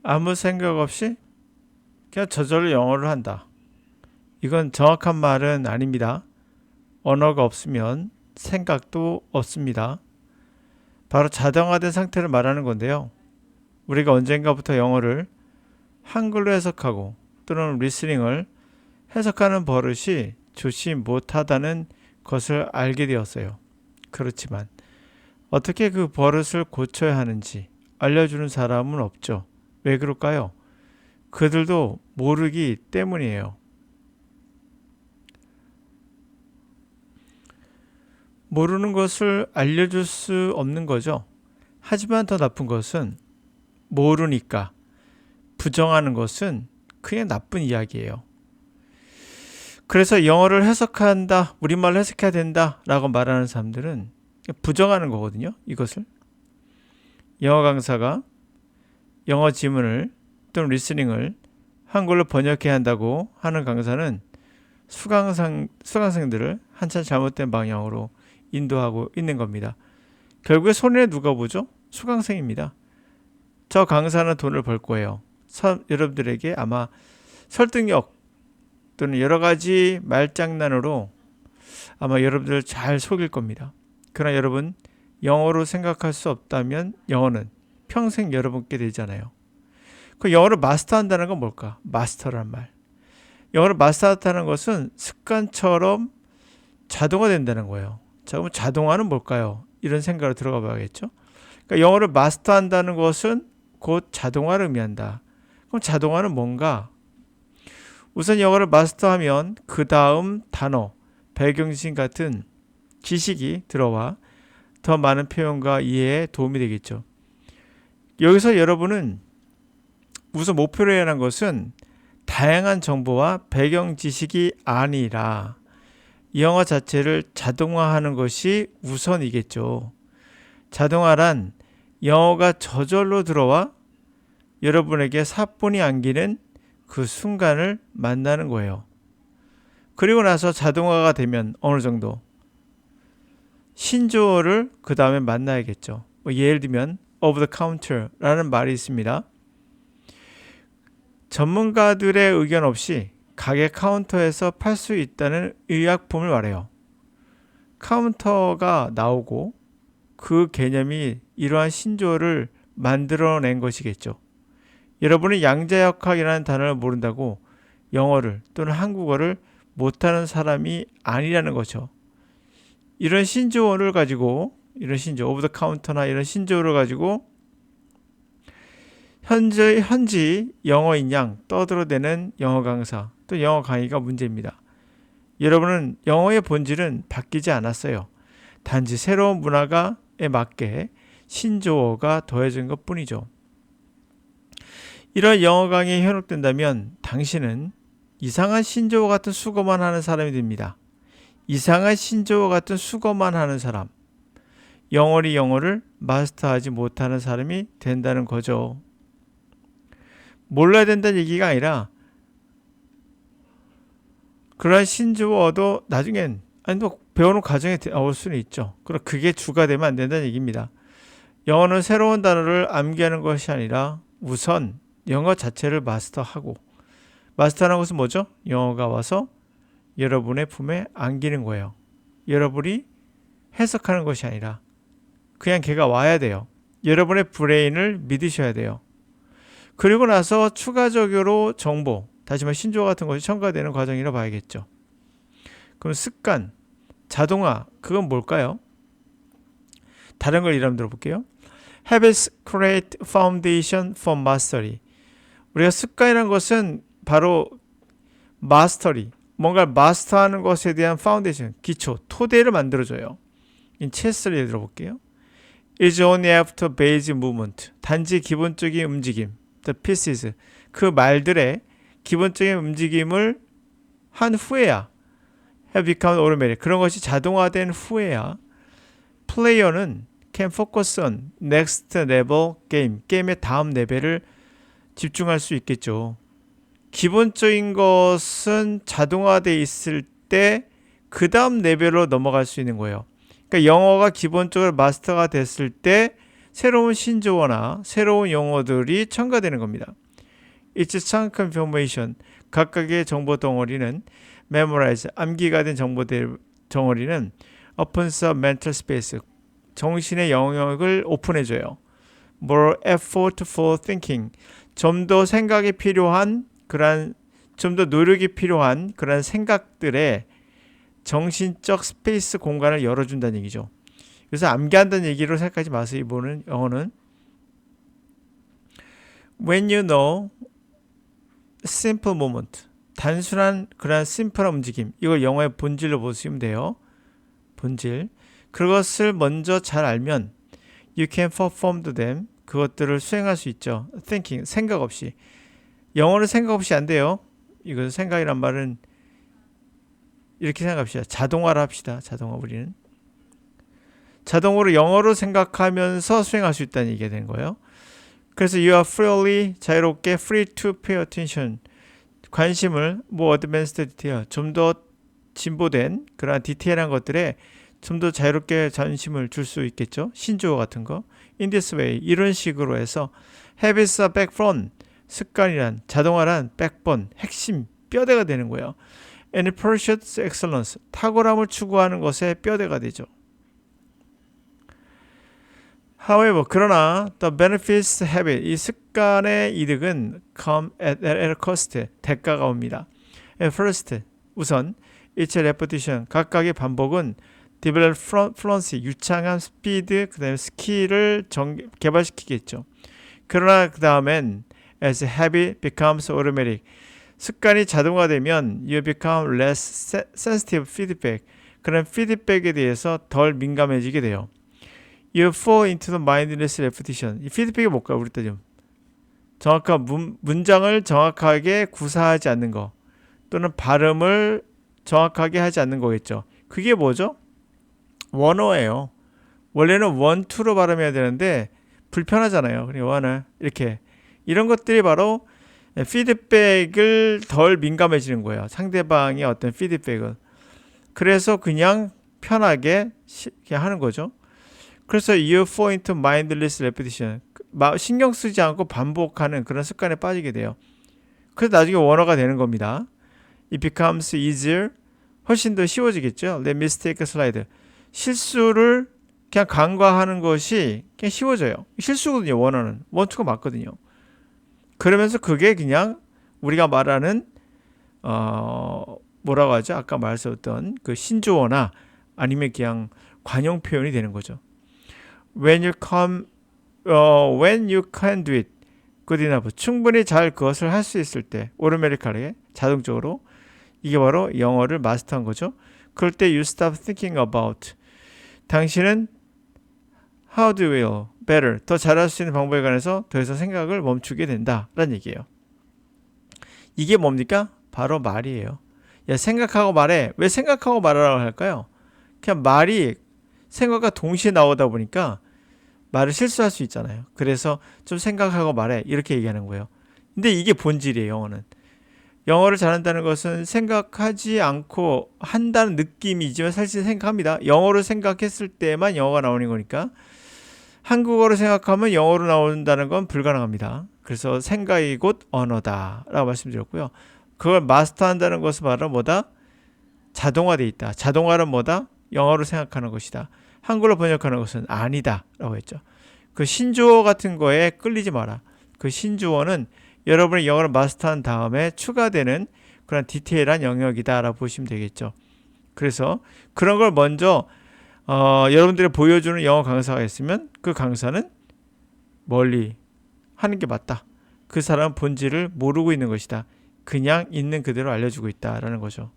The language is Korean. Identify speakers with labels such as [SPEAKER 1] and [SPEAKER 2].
[SPEAKER 1] 아무 생각 없이 그냥 저절로 영어를 한다. 이건 정확한 말은 아닙니다. 언어가 없으면 생각도 없습니다. 바로 자동화된 상태를 말하는 건데요. 우리가 언젠가부터 영어를 한글로 해석하고 또는 리스닝을 해석하는 버릇이 좋지 못하다는 것을 알게 되었어요. 그렇지만 어떻게 그 버릇을 고쳐야 하는지 알려주는 사람은 없죠. 왜 그럴까요? 그들도 모르기 때문이에요. 모르는 것을 알려줄 수 없는 거죠. 하지만 더 나쁜 것은 모르니까 부정하는 것은 그냥 나쁜 이야기예요. 그래서 영어를 해석한다, 우리말로 해석해야 된다 라고 말하는 사람들은 부정하는 거거든요. 이것을. 영어 강사가 영어 지문을 또는 리스닝을 한글로 번역해야 한다고 하는 강사는 수강생들을 한참 잘못된 방향으로 인도하고 있는 겁니다. 결국에 손해는 누가 보죠? 수강생입니다. 저 강사는 돈을 벌 거예요. 여러분들에게 아마 설득력 또는 여러 가지 말장난으로 아마 여러분들을 잘 속일 겁니다. 그러나 여러분, 영어로 생각할 수 없다면 영어는 평생 여러분께 되잖아요. 그 영어를 마스터한다는 건 뭘까? 마스터란 말. 영어를 마스터한다는 것은 습관처럼 자동화된다는 거예요. 자, 그럼 자동화는 뭘까요? 이런 생각으로 들어가 봐야겠죠. 그러니까 영어를 마스터한다는 것은 곧 자동화를 의미한다. 그럼 자동화는 뭔가? 우선 영어를 마스터하면 그 다음 단어, 배경지식 같은 지식이 들어와 더 많은 표현과 이해에 도움이 되겠죠. 여기서 여러분은 우선 목표로 해야 하는 것은 다양한 정보와 배경 지식이 아니라 영어 자체를 자동화하는 것이 우선이겠죠. 자동화란 영어가 저절로 들어와 여러분에게 사본이 안기는 그 순간을 만나는 거예요. 그리고 나서 자동화가 되면 어느 정도 신조어를 그 다음에 만나야겠죠. 예를 들면 over the counter라는 말이 있습니다. 전문가들의 의견 없이 가게 카운터에서 팔 수 있다는 의약품을 말해요. 카운터가 나오고 그 개념이 이러한 신조어를 만들어낸 것이겠죠. 여러분이 양자역학이라는 단어를 모른다고 영어를 또는 한국어를 못하는 사람이 아니라는 거죠. 이런 신조어를 가지고 이런 신조어, 오브 더 카운터나 이런 신조어를 가지고 현지 영어인 양 떠들어대는 영어 강사 또 영어 강의가 문제입니다. 여러분은 영어의 본질은 바뀌지 않았어요. 단지 새로운 문화에 맞게 신조어가 더해진 것 뿐이죠. 이런 영어 강의에 현혹된다면 당신은 이상한 신조어 같은 수고만 하는 사람이 됩니다. 이상한 신조어 같은 수고만 하는 사람, 영원히 영어를 마스터하지 못하는 사람이 된다는 거죠. 몰라야 된다는 얘기가 아니라 그러한 신조어도 나중엔 배우는 과정에 나올 수는 있죠. 그럼 그게 주가 되면 안 된다는 얘기입니다. 영어는 새로운 단어를 암기하는 것이 아니라 우선 영어 자체를 마스터하고, 마스터하는 것은 뭐죠? 영어가 와서 여러분의 품에 안기는 거예요. 여러분이 해석하는 것이 아니라 그냥 걔가 와야 돼요. 여러분의 브레인을 믿으셔야 돼요. 그리고 나서 추가적으로 정보, 다시 말해 신조어 같은 것이 첨가되는 과정이라 봐야겠죠. 그럼 습관, 자동화, 그건 뭘까요? 다른 걸 이름 들어볼게요. Habits create foundation for mastery. 우리가 습관이라는 것은 바로 마스터리, 뭔가를 마스터하는 것에 대한 파운데이션, 기초, 토대를 만들어줘요. 체스를 예를 들어볼게요. It's only after basic movement. 단지 기본적인 움직임, the pieces. 그 말들의 기본적인 움직임을 한 후에야 have become automatic. 그런 것이 자동화된 후에야 플레이어는 can focus on next level game. 게임의 다음 레벨을 집중할 수 있겠죠. 기본적인 것은 자동화되어 있을 때 그 다음 레벨로 넘어갈 수 있는 거예요. 그러니까 영어가 기본적으로 마스터가 됐을 때 새로운 신조어나 새로운 용어들이 첨가되는 겁니다. Each chunk of information, 각각의 정보 덩어리는 memorize, 암기가 된 정보들 덩어리는 opens up mental space, 정신의 영역을 오픈해줘요. More effort for thinking, 좀 더 생각이 필요한 좀 더 노력이 필요한 그런 생각들의 정신적 스페이스 공간을 열어준다는 얘기죠. 그래서 암기한다는 얘기로 생각하지 마세요. 이번은 영어는 when you know simple moment, 단순한 그런 심플한 움직임, 이걸 영어의 본질로 보시면 돼요. 본질. 그것을 먼저 잘 알면 you can perform them, 그것들을 수행할 수 있죠. thinking, 생각 없이. 영어는 생각 없이 안 돼요. 이거 생각이란 말은 이렇게 생각합시다. 자동화를 합시다. 자동화. 우리는 자동으로 영어로 생각하면서 수행할 수 있다는 얘기가 되는 거예요. 그래서 you are freely, 자유롭게 free to pay attention, 관심을 more advanced detail, 좀 더 진보된 그러한 디테일한 것들에 좀 더 자유롭게 관심을 줄 수 있겠죠. 신조어 같은 거. In this way, 이런 식으로 해서 habits are backbone, 습관이란, 자동화란 backbone, 핵심, 뼈대가 되는 거예요. And pursues excellence, 탁월함을 추구하는 것의 뼈대가 되죠. However, 그러나 the benefits habit, 이 습관의 이득은 come at a cost, 대가가 옵니다. At first, 우선 each repetition, 각각의 반복은 develop fluency, 유창한 스피드, 그 다음에 스킬을 개발시키겠죠. 그러나 그 다음엔 as habit becomes automatic, 습관이 자동화되면 you become less sensitive feedback, 그런 피드백에 대해서 덜 민감해지게 돼요. You fall into the mindless repetition. 이 피드백이 뭘까요? 우리 따지면 정확한 문장을 정확하게 구사하지 않는 거, 또는 발음을 정확하게 하지 않는 거겠죠. 그게 뭐죠? 원어예요. 원래는 원, 투로 발음해야 되는데 불편하잖아요. 그러니까 원어 이렇게, 이런 것들이 바로 피드백을 덜 민감해지는 거예요. 상대방의 어떤 피드백을. 그래서 그냥 편하게 그냥 하는 거죠. 그래서 you fall into mindless repetition, 신경 쓰지 않고 반복하는 그런 습관에 빠지게 돼요. 그래서 나중에 원어가 되는 겁니다. It becomes easier, 훨씬 더 쉬워지겠죠. Let me take a slide, 실수를 그냥 간과하는 것이 그냥 쉬워져요. 실수거든요. 원어는 원투가 맞거든요. 그러면서 그게 그냥 우리가 말하는 뭐라고 하죠? 아까 말했었던 그 신조어나 아니면 그냥 관용 표현이 되는 거죠. When you can do it good enough, 충분히 잘 그것을 할 수 있을 때, automatically, 자동적으로, 이게 바로 영어를 마스터한 거죠. 그럴 때 you stop thinking about, 당신은 how do you better, 더 잘할 수 있는 방법에 관해서 더 이상 생각을 멈추게 된다라는 얘기예요. 이게 뭡니까? 바로 말이에요. 야, 생각하고 말해. 왜 생각하고 말하라고 할까요? 그냥 말이 생각과 동시에 나오다 보니까 말을 실수할 수 있잖아요. 그래서 좀 생각하고 말해, 이렇게 얘기하는 거예요. 근데 이게 본질이에요. 영어는. 영어를 잘한다는 것은 생각하지 않고 한다는 느낌이지만 사실 생각합니다. 영어로 생각했을 때만 영어가 나오는 거니까. 한국어로 생각하면 영어로 나온다는 건 불가능합니다. 그래서 생각이 곧 언어다 라고 말씀드렸고요. 그걸 마스터한다는 것은 바로 뭐다? 자동화되어 있다. 자동화는 뭐다? 영어로 생각하는 것이다. 한글로 번역하는 것은 아니다 라고 했죠. 그 신조어 같은 거에 끌리지 마라. 그 신조어는 여러분이 영어를 마스터한 다음에 추가되는 그런 디테일한 영역이다 라고 보시면 되겠죠. 그래서 그런 걸 먼저 여러분들이 보여주는 영어 강사가 있으면 그 강사는 멀리 하는 게 맞다. 그 사람은 본질을 모르고 있는 것이다. 그냥 있는 그대로 알려주고 있다라는 거죠.